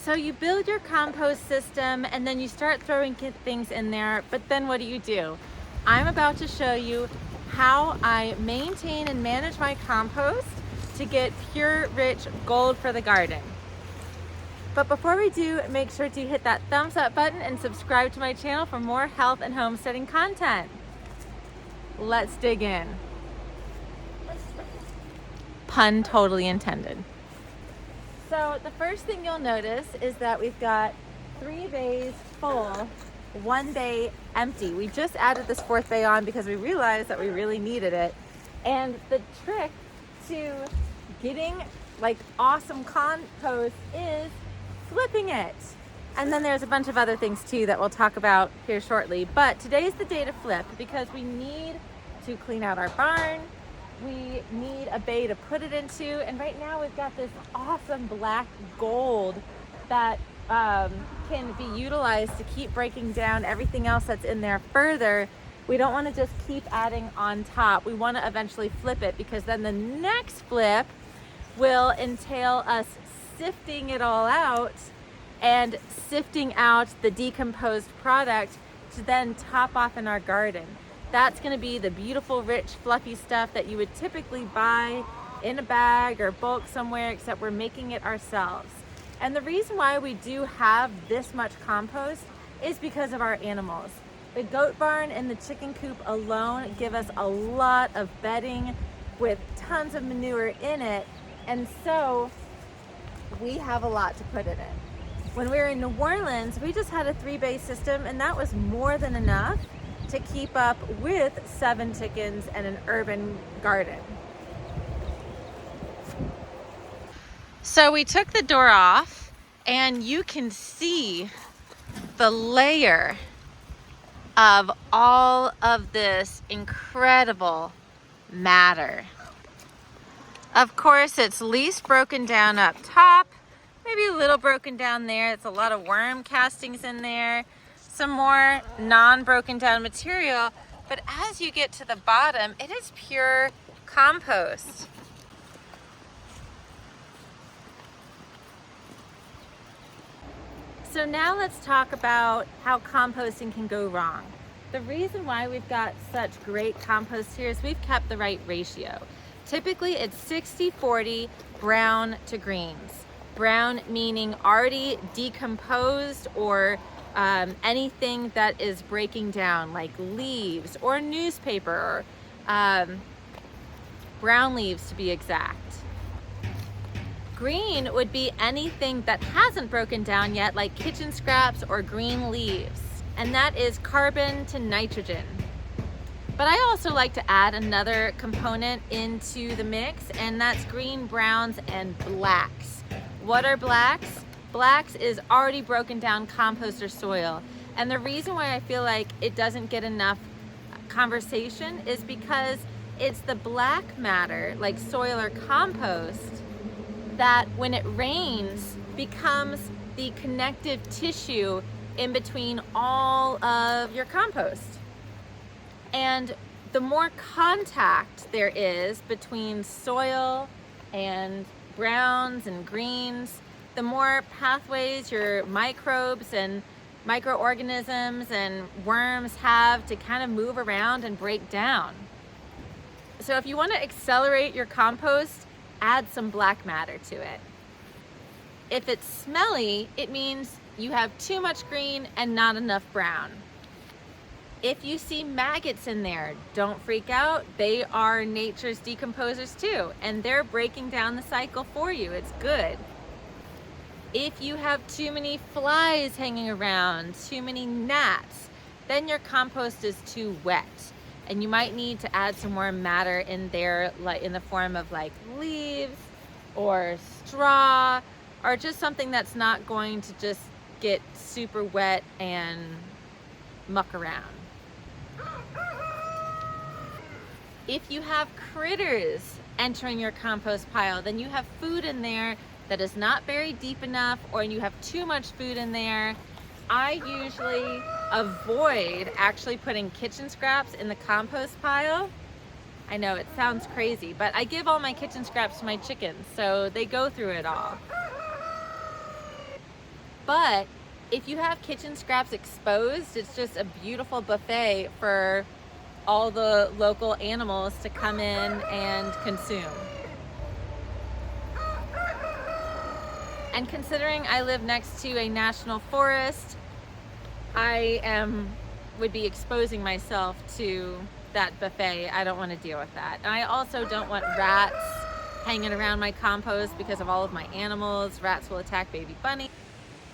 So you build your compost system and then you start throwing things in there, but then what do? I'm about to show you how I maintain and manage my compost to get pure, rich gold for the garden. But before we do, make sure to hit that thumbs up button and subscribe to my channel for more health and homesteading content. Let's dig in. Pun totally intended. So the first thing you'll notice is that we've got 3 bays full, 1 bay empty. We just added this 4th bay on because we realized that we really needed it. And the trick to getting like awesome compost is flipping it. And then there's a bunch of other things too that we'll talk about here shortly. But today's the day to flip because we need to clean out our barn. We need a bay to put it into, and right now we've got this awesome black gold that can be utilized to keep breaking down everything else that's in there further. We don't want to just keep adding on top. We want to eventually flip it because then the next flip will entail us sifting it all out and sifting out the decomposed product to then top off in our garden. That's going to be the beautiful, rich, fluffy stuff that you would typically buy in a bag or bulk somewhere, except we're making it ourselves. And the reason why we do have this much compost is because of our animals. The goat barn and the chicken coop alone give us a lot of bedding with tons of manure in it. And so we have a lot to put in it. When we were in New Orleans, we just had a 3 bay system, and that was more than enough to keep up with 7 chickens and an urban garden. So we took the door off and you can see the layer of all of this incredible matter. Of course, it's least broken down up top, maybe a little broken down there. It's a lot of worm castings in there. Some more non-broken down material, but as you get to the bottom, it is pure compost. So now let's talk about how composting can go wrong. The reason why we've got such great compost here is we've kept the right ratio. Typically it's 60-40 brown to greens. Brown meaning already decomposed or anything that is breaking down, like leaves or newspaper, or brown leaves to be exact. Green would be anything that hasn't broken down yet, like kitchen scraps or green leaves, and that is carbon to nitrogen. But I also like to add another component into the mix, and that's green, browns, and blacks. What are blacks? Blacks is already broken down compost or soil. And the reason why I feel like it doesn't get enough conversation is because it's the black matter, like soil or compost, that when it rains becomes the connective tissue in between all of your compost. And the more contact there is between soil and browns and greens, the more pathways your microbes and microorganisms and worms have to kind of move around and break down. So if you want to accelerate your compost, add some black matter to it. If it's smelly, it means you have too much green and not enough brown. If you see maggots in there, don't freak out. They are nature's decomposers too, and they're breaking down the cycle for you. It's good. If you have too many flies hanging around, too many gnats, then your compost is too wet. And you might need to add some more matter in there, like in the form of like leaves or straw, or just something that's not going to just get super wet and muck around. If you have critters entering your compost pile, then you have food in there that is not buried deep enough, or you have too much food in there. I usually avoid actually putting kitchen scraps in the compost pile. I know it sounds crazy, but I give all my kitchen scraps to my chickens, so they go through it all. But if you have kitchen scraps exposed, it's just a beautiful buffet for all the local animals to come in and consume. And considering I live next to a national forest, would be exposing myself to that buffet. I don't want to deal with that. And I also don't want rats hanging around my compost because of all of my animals. Rats will attack baby bunny.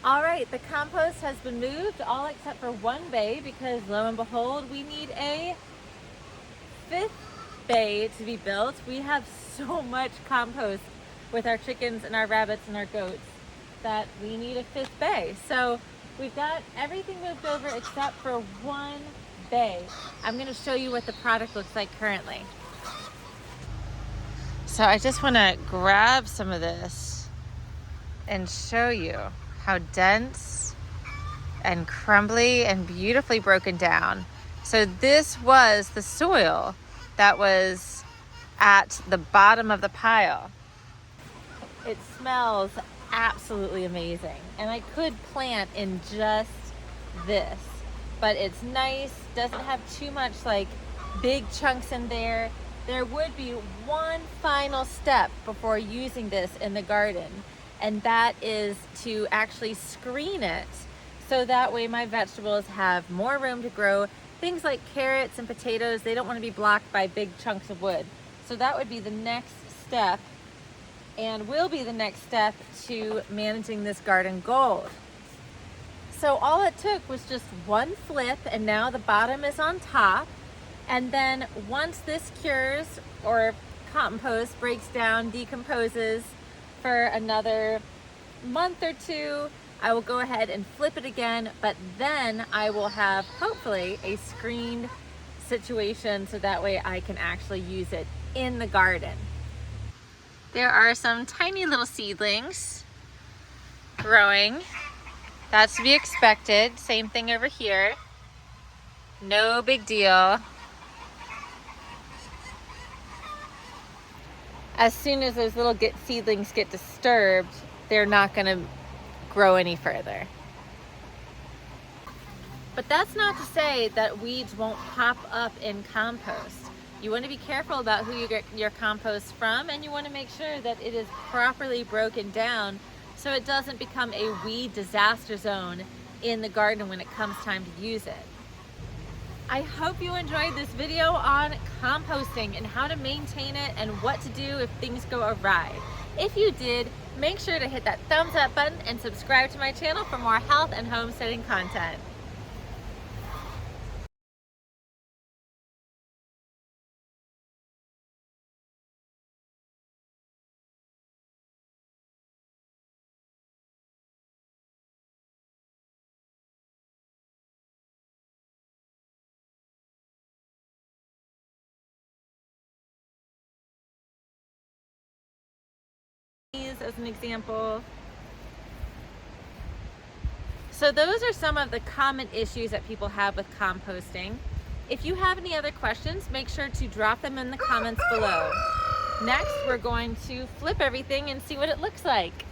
All right, the compost has been moved, all except for one bay, because lo and behold, we need a 5th bay to be built. We have so much compost with our chickens and our rabbits and our goats that we need a 5th bay. So we've got everything moved over except for one bay. I'm going to show you what the product looks like currently. So I just want to grab some of this and show you how dense and crumbly and beautifully broken down. So this was the soil that was at the bottom of the pile. It smells absolutely amazing. And I could plant in just this, but it's nice, doesn't have too much like big chunks in there. There would be one final step before using this in the garden, and that is to actually screen it so that way my vegetables have more room to grow. Things like carrots and potatoes, they don't want to be blocked by big chunks of wood. So that would be the next step, and will be the next step to managing this garden gold. So all it took was just one flip, and now the bottom is on top. And then once this cures, or compost breaks down, decomposes for another month or two, I will go ahead and flip it again, but then I will have hopefully a screened situation so that way I can actually use it in the garden. There are some tiny little seedlings growing. That's to be expected. Same thing over here. No big deal. As soon as those little seedlings get disturbed, they're not going to grow any further. But that's not to say that weeds won't pop up in compost. You want to be careful about who you get your compost from, and you want to make sure that it is properly broken down so it doesn't become a weed disaster zone in the garden when it comes time to use it. I hope you enjoyed this video on composting and how to maintain it and what to do if things go awry. If you did, make sure to hit that thumbs up button and subscribe to my channel for more health and homesteading content. As an example. So those are some of the common issues that people have with composting. If you have any other questions, make sure to drop them in the comments below. Next, we're going to flip everything and see what it looks like.